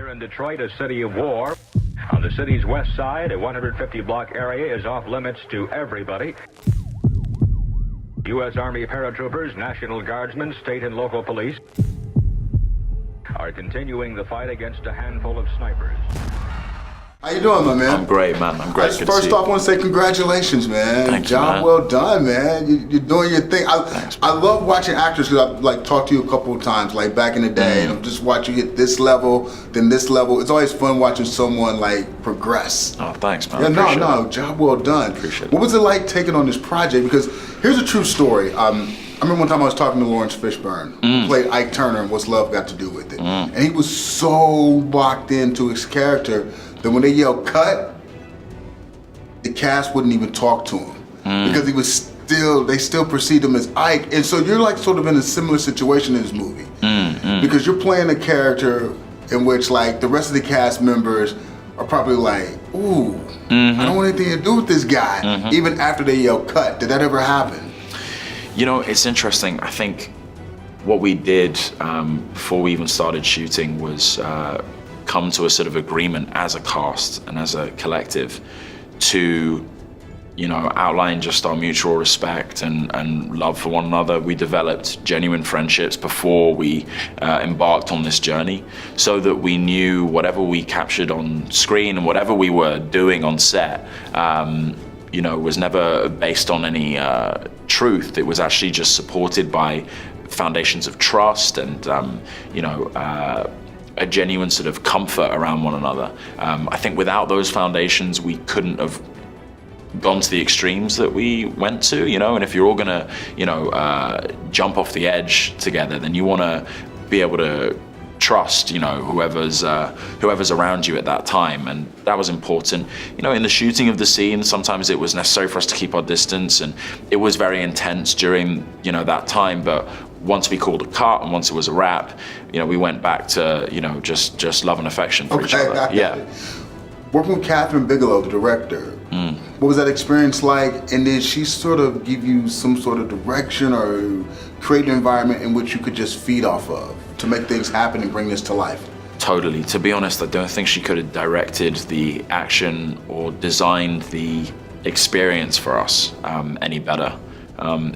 Here in Detroit, a city of war. On the city's west side, a 150-block area is off limits to everybody. U.S. Army paratroopers, National Guardsmen, state and local police are continuing the fight against a handful of snipers. How you doing, my man? I'm great, man. I'm great. First off, I want to say congratulations, man. Thank you, Job man. well done, man. You're doing your thing. Thanks, I love watching actors because I've like talked to you a couple of times, like back in the day, and I'm just watching you hit this level, then this level. It's always fun watching someone like progress. Oh, thanks, man. Yeah, no, job well done. Appreciate it. What was it like taking on this project? Because here's a true story. I remember one time I was talking to Lawrence Fishburne, who played Ike Turner in What's Love Got to Do With It. And he was so locked into his character that when they yelled cut, the cast wouldn't even talk to him because they still perceived him as Ike. And so you're like sort of in a similar situation in this movie because you're playing a character in which like the rest of the cast members are probably like, ooh, I don't want anything to do with this guy, even after they yell cut. Did that ever happen? You know, it's interesting. I think what we did before we even started shooting was come to a sort of agreement as a cast and as a collective to, you know, outline just our mutual respect and love for one another. We developed genuine friendships before we embarked on this journey, so that we knew whatever we captured on screen and whatever we were doing on set, you know, was never based on any truth. It was actually just supported by foundations of trust and, you know, a genuine sort of comfort around one another. I think without those foundations, we couldn't have gone to the extremes that we went to, you know, and if you're all gonna, you know, jump off the edge together, then you wanna be able to trust, you know, whoever's around you at that time, and that was important. You know, in the shooting of the scene, sometimes it was necessary for us to keep our distance, and it was very intense during, you know, that time, but once we called a cut and once it was a wrap, you know, we went back to, you know, just love and affection for each other. Yeah. Working with Catherine Bigelow, the director, what was that experience like? And did she sort of give you some sort of direction or create an environment in which you could just feed off of to make things happen and bring this to life? Totally. To be honest, I don't think she could have directed the action or designed the experience for us any better.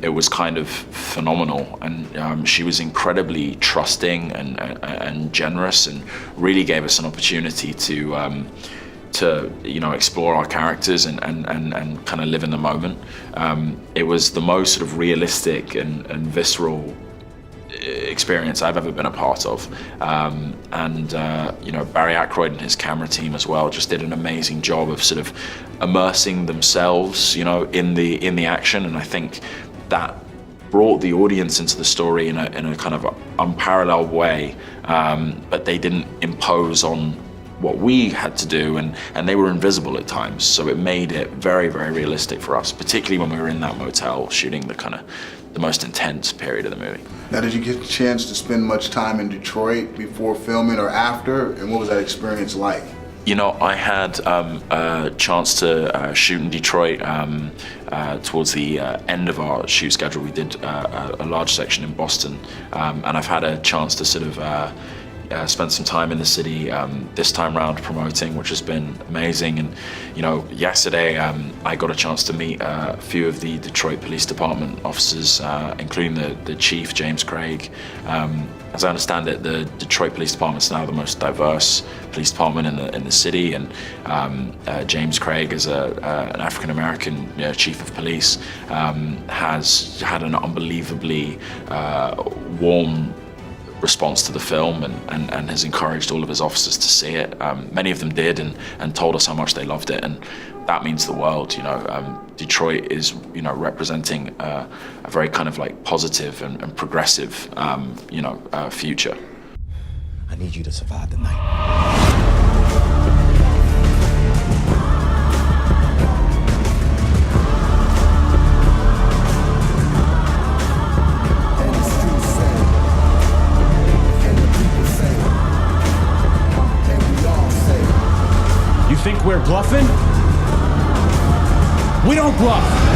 It was kind of phenomenal, and she was incredibly trusting and generous, and really gave us an opportunity to you know, explore our characters and kind of live in the moment. It was the most sort of realistic and visceral experience I've ever been a part of, you know, Barry Ackroyd and his camera team as well just did an amazing job of sort of immersing themselves, you know, in the action, and I think that brought the audience into the story in a kind of unparalleled way, but they didn't impose on what we had to do, and they were invisible at times, so it made it very, very realistic for us, particularly when we were in that motel shooting the most intense period of the movie. Now, did you get a chance to spend much time in Detroit before filming or after, and what was that experience like? You know, I had a chance to shoot in Detroit towards the end of our shoot schedule. We did a large section in Boston, and I've had a chance to sort of spent some time in the city this time round promoting, which has been amazing. And you know, yesterday I got a chance to meet a few of the Detroit Police Department officers, including the chief, James Craig. As I understand it, the Detroit Police Department is now the most diverse police department in the city, and James Craig, as an African American chief of police, has had an unbelievably warm response to the film and has encouraged all of his officers to see it. Many of them did and told us how much they loved it, and that means the world. You know, Detroit is, you know, representing a very kind of like positive and progressive, you know, future. I need you to survive the night. You think we're bluffing? We don't bluff.